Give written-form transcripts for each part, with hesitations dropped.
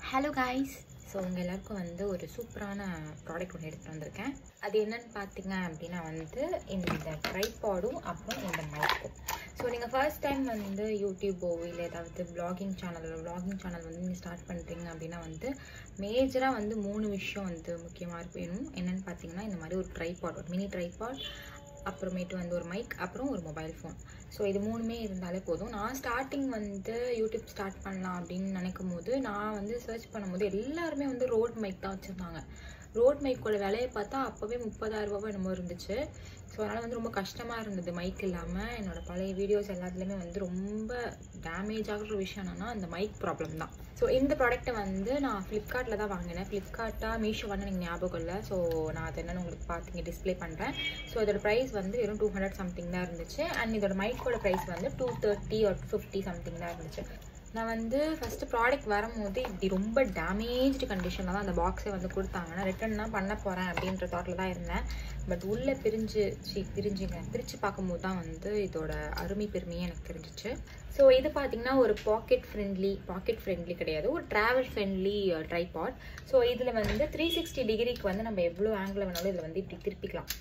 Hello guys. So உங்கள் எல்லாருக்கும் வந்து ஒரு சூப்பரான ப்ராடக்ட் ஒன்று எடுத்துகிட்டு வந்திருக்கேன். அது என்னென்னு பார்த்தீங்க அப்படின்னா வந்து இந்த ட்ரைபாடும் அப்புறம் இந்த மைக்கும். ஸோ நீங்கள் ஃபர்ஸ்ட் டைம் வந்து யூடியூபோ இல்லை ஏதாவது வ்ளாகிங் சேனல் வந்து நீங்கள் ஸ்டார்ட் பண்ணுறீங்க அப்படின்னா வந்து மேஜராக வந்து 3 விஷயம் வந்து முக்கியமாக வேணும். என்னென்னு பார்த்தீங்கன்னா இந்த மாதிரி ஒரு ட்ரைபாட், ஒரு மினி ட்ரைபாட், அப்புறமேட்டு வந்து ஒரு மைக், அப்புறம் ஒரு மொபைல் ஃபோன். ஸோ இது 3மே இருந்தாலே போதும். நான் ஸ்டார்டிங் வந்து யூடியூப் ஸ்டார்ட் பண்ணலாம் அப்படின்னு நினைக்கும் போது நான் வந்து சர்ச் பண்ணும்போது எல்லாருமே வந்து ரோட் மைக் தான் வச்சுருந்தாங்க. ரோட் மைக்கோட விலையை பார்த்தா அப்போவே 30,000 ரூபாவோ என்னமோ இருந்துச்சு. ஸோ அதனால் வந்து ரொம்ப கஷ்டமாக இருந்தது மைக் இல்லாமல். என்னோடய பழைய வீடியோஸ் எல்லாத்துலேயுமே வந்து ரொம்ப டேமேஜ் ஆகிற விஷயம் என்னென்னா அந்த மைக் ப்ராப்ளம் தான். ஸோ இந்த ப்ராடக்ட்டை வந்து நான் ஃப்ளிப்கார்ட்டில் தான் வாங்கினேன். ஃப்ளிப்கார்ட்டா மீஷோவான்னு எனக்கு ஞாபகம் இல்லை. ஸோ நான் அது என்னென்னு உங்களுக்கு பார்த்து இங்கே டிஸ்பிளே பண்ணுறேன். ஸோ இதோட ப்ரைஸ் வந்து வெறும் 200 சம்திங் தான் இருந்துச்சு. அண்ட் இதோட மைக்கோட ப்ரைஸ் வந்து 230 or 50 சம்திங் தான் இருந்துச்சு. நான் வந்து ஃபஸ்ட்டு ப்ராடக்ட் வரும்போது இப்படி ரொம்ப டேமேஜ்டு கண்டிஷனில் தான் அந்த பாக்ஸை வந்து கொடுத்தாங்க. நான் ரிட்டர்ன் தான் பண்ண போகிறேன் அப்படின்ற தாட்டில் தான் இருந்தேன். பட் உள்ளே பிரித்து பார்க்கும்போது தான் வந்து இதோட அருமை பெருமையே எனக்கு தெரிஞ்சிச்சு. ஸோ இது பார்த்திங்கன்னா ஒரு பாக்கெட் ஃப்ரெண்ட்லி கிடையாது, ஒரு ட்ராவல் ஃப்ரெண்ட்லி ட்ரைபாட். ஸோ இதில் வந்து 360 டிகிரிக்கு வந்து நம்ம எவ்வளோ ஆங்கிள் வேணாலும் இதில் வந்து இப்படி திருப்பிக்கலாம்.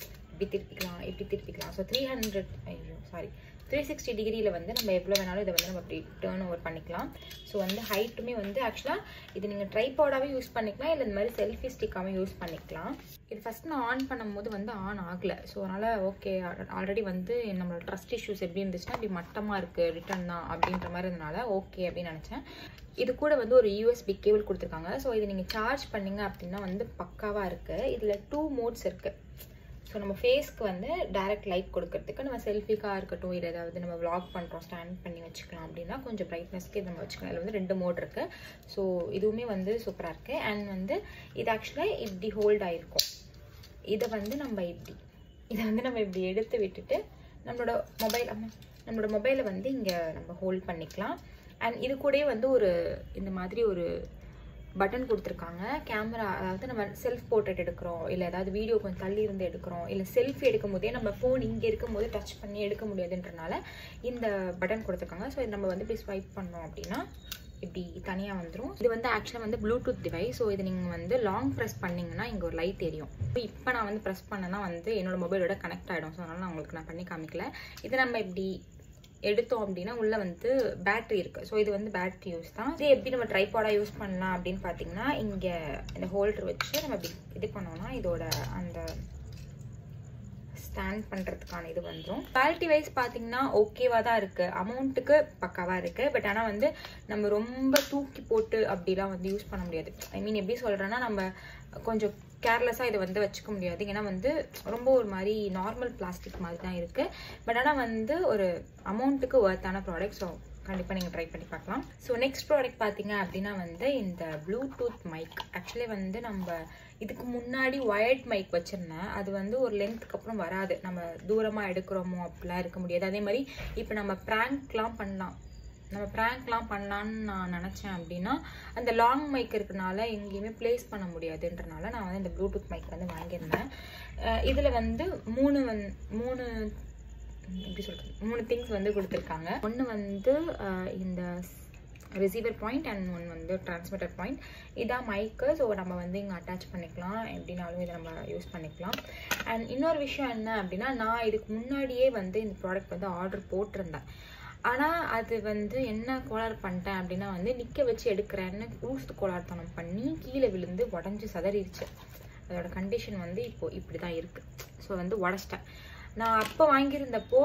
ஸோ 360 டிகிரியில் வந்து நம்ம எவ்வளோ வேணாலும் இதை வந்து நம்ம அப்படி டேர்ன் ஓவர் பண்ணிக்கலாம். ஸோ வந்து ஹைட்டுமே வந்து ஆக்சுவலாக இது நீங்கள் ட்ரைபாடாகவே யூஸ் பண்ணிக்கலாம், இல்லை இந்த மாதிரி செல்ஃபி ஸ்டிக்காகவும் யூஸ் பண்ணிக்கலாம். இது ஃபஸ்ட் நான் ஆன் பண்ணும்போது வந்து ஆன் ஆகலை. ஸோ அதனால் ஓகே, ஆல்ரெடி வந்து நம்மளோட ட்ரஸ்ட் இஷ்யூஸ் எப்படி இருந்துச்சுன்னா இப்படி மட்டமாக இருக்குது, ரிட்டர்ன் தான் அப்படின்ற மாதிரி இருந்தனால ஓகே அப்படின்னு நினச்சேன். இது கூட வந்து ஒரு USB கேபிள் கொடுத்துருக்காங்க. ஸோ இது நீங்கள் சார்ஜ் பண்ணிங்க அப்படின்னா வந்து பக்காவாக இருக்குது. இதில் 2 மோட்ஸ் இருக்குது. ஸோ நம்ம ஃபேஸ்க்கு வந்து டைரக்ட் லைட் கொடுக்கறதுக்கு, நம்ம செல்ஃபிக்காக இருக்கட்டும், இல்லை ஏதாவது நம்ம vlog பண்ணுறோம் ஸ்டாண்ட் பண்ணி வச்சுக்கலாம் அப்படின்னா கொஞ்சம் பிரைட்னஸ்க்கு நம்ம வச்சுக்கலாம். இதில் வந்து 2 மோட் இருக்குது. ஸோ இதுவுமே வந்து சூப்பராக இருக்குது. அண்ட் வந்து இது ஆக்சுவலாக இப்படி ஹோல்ட் ஆகிருக்கும். இதை வந்து நம்ம இப்படி எடுத்து விட்டுட்டு நம்மளோட மொபைலை வந்து இங்கே நம்ம ஹோல்ட் பண்ணிக்கலாம். அண்ட் இது கூடயே வந்து இந்த மாதிரி ஒரு பட்டன் கொடுத்துருக்காங்க. கேமரா, அதாவது நம்ம செல்ஃப் போர்ட்ரேட் எடுக்கிறோம், இல்லை ஏதாவது வீடியோ கொஞ்சம் தள்ளி இருந்து எடுக்கிறோம், இல்லை செல்ஃபி எடுக்கும் போதே நம்ம ஃபோன் இங்கே இருக்கும் போது டச் பண்ணி எடுக்க முடியாதுன்றனால இந்த பட்டன் கொடுத்துருக்காங்க. ஸோ இது நம்ம வந்து இப்படி ஸ்வைப் பண்ணோம் அப்படின்னா இப்படி தனியாக வந்துடும். இது வந்து ஆக்சுவலாக வந்து ப்ளூடூத் டிவைஸ். ஸோ இது நீங்கள் வந்து லாங் ப்ரெஸ் பண்ணிங்கன்னா இங்கே ஒரு லைட் தெரியும். இப்போ நான் வந்து ப்ரெஸ் பண்ணேன்னா வந்து என்னோட மொபைலோட கனெக்ட் ஆகிடும். ஸோ அதனால் நான் உங்களுக்கு நான் பண்ணி காமிக்கல. இதை நம்ம இப்படி எடுத்தோம் அப்படின்னா உள்ளே வந்து பேட்ரி இருக்குது. ஸோ இது வந்து பேட்ரி யூஸ் தான். இது எப்படி நம்ம ட்ரைபாடாக யூஸ் பண்ணலாம் அப்படின்னு பார்த்தீங்கன்னா இங்கே இந்த ஹோல்டர் வச்சு நம்ம இப்படி இது பண்ணோம்னா இதோட அந்த ஸ்டாண்ட் பண்ணுறதுக்கான இது வந்துடும். குவாலிட்டி வைஸ் பார்த்தீங்கன்னா ஓகேவாக தான் இருக்குது, அமௌண்ட்டுக்கு பக்காவாக இருக்குது. பட் ஆனால் வந்து நம்ம ரொம்ப தூக்கி போட்டு அப்படிலாம் வந்து யூஸ் பண்ண முடியாது. ஐ மீன் எப்படி சொல்கிறேன்னா நம்ம கொஞ்சம் கேர்லெஸ்ஸாக இதை வந்து வச்சுக்க முடியாது. ஏன்னா வந்து ரொம்ப ஒரு மாதிரி நார்மல் பிளாஸ்டிக் மாதிரி தான் இருக்குது. பட் ஆனால் வந்து ஒரு அமௌண்ட்டுக்கு ஒர்த்தான ப்ராடக்ட். ஸோ கண்டிப்பாக நீங்கள் ட்ரை பண்ணி பார்க்கலாம். ஸோ நெக்ஸ்ட் ப்ராடக்ட் பார்த்தீங்க அப்படின்னா வந்து இந்த ப்ளூடூத் மைக். ஆக்சுவலி வந்து நம்ம இதுக்கு முன்னாடி ஒயர்ட் மைக் வச்சுருந்தேன். அது வந்து ஒரு லென்த்துக்கு அப்புறம் வராது, நம்ம தூரமாக எடுக்கிறோமோ அப்படிலாம் இருக்க முடியாது. அதே மாதிரி இப்போ நம்ம ப்ராங்க்லாம் பண்ணலான்னு நான் நினச்சேன் அப்படின்னா அந்த லாங் மைக் இருக்கிறனால எங்கேயுமே ப்ளேஸ் பண்ண முடியாதுன்றனால நான் வந்து இந்த ப்ளூடூத் மைக் வந்து வாங்கியிருந்தேன். இதில் வந்து மூணு திங்ஸ் வந்து கொடுத்துருக்காங்க. ஒன்று வந்து இந்த ரிசீவர் பாயிண்ட் அண்ட் ஒன்று வந்து டிரான்ஸ்மிட்டர் பாயிண்ட். இதான் மைக்கு. ஸோ நம்ம வந்து இங்கே அட்டாச் பண்ணிக்கலாம், எப்படினாலும் இதை நம்ம யூஸ் பண்ணிக்கலாம். அண்ட் இன்னொரு விஷயம் என்ன அப்படின்னா, நான் இதுக்கு முன்னாடியே வந்து இந்த ப்ராடக்ட் வந்து ஆர்டர் போட்டிருந்தேன். ஆனால் அது வந்து என்ன கோளாறு பண்ணிட்டேன் அப்படின்னா வந்து நிற்க வச்சு எடுக்கிறேன்னு ஊஸ்து கோளாறுத்தனம் பண்ணி கீழே விழுந்து உடஞ்சி சதறிடுச்சு. அதோட கண்டிஷன் வந்து இப்போது இப்படி தான் இருக்குது. ஸோ வந்து உடச்சிட்டேன். நான் அப்போ வாங்கியிருந்தப்போ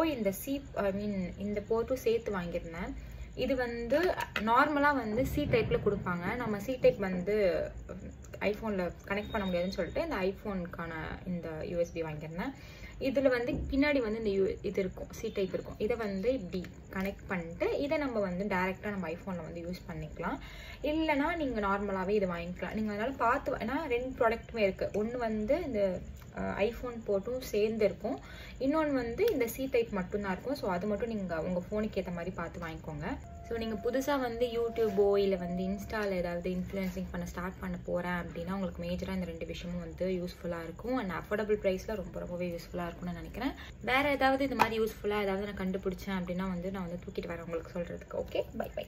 இந்த போர்ட்டும் சேர்த்து வாங்கியிருந்தேன். இது வந்து நார்மலாக வந்து சி டைப்பில் கொடுப்பாங்க. நம்ம சி டைப் வந்து ஐஃபோனில் கனெக்ட் பண்ண முடியாதுன்னு சொல்லிட்டு இந்த ஐஃபோனுக்கான இந்த USB வாங்கியிருந்தேன். இதில் வந்து பின்னாடி வந்து இந்த இது இருக்கும், சி டைப் இருக்கும். இதை வந்து இப்படி கனெக்ட் பண்ணிட்டு இதை நம்ம வந்து டேரெக்டாக நம்ம ஐஃபோனில் வந்து யூஸ் பண்ணிக்கலாம். இல்லைனா நீங்கள் நார்மலாகவே இதை வாங்கிக்கலாம். நீங்கள் அதனால் பார்த்து, ஏன்னா 2 ப்ராடக்ட்டுமே இருக்குது. ஒன்று வந்து இந்த ஐஃபோன் போர்ட்டும் சேர்ந்து இருக்கும், இன்னொன்று வந்து இந்த சி டைப் மட்டும்தான் இருக்கும். ஸோ அது மட்டும் நீங்கள் உங்கள் ஃபோனுக்கு ஏற்ற மாதிரி பார்த்து வாங்கிக்கோங்க. ஸோ நீங்கள் புதுசாக வந்து யூடியூபோ இல்லை வந்து இன்ஸ்டாவில் ஏதாவது இன்ஃப்ளூயன்சிங் பண்ண ஸ்டார்ட் பண்ண போகிறேன் அப்படின்னா உங்களுக்கு மேஜராக இந்த 2 விஷயமும் வந்து யூஸ்ஃபுல்லாக இருக்கும். அண்ட் அஃபோர்டபுள் ப்ரைஸில் ரொம்பவே யூஸ்ஃபுல்லாக இருக்கும்னு நினைக்கிறேன். வேறு ஏதாவது இது மாதிரி யூஸ்ஃபுல்லாக ஏதாவது நான் கண்டுபிடிச்சேன் அப்படின்னா வந்து நான் வந்து தூக்கிட்டு வரேன் உங்களுக்கு சொல்கிறதுக்கு. Okay, by.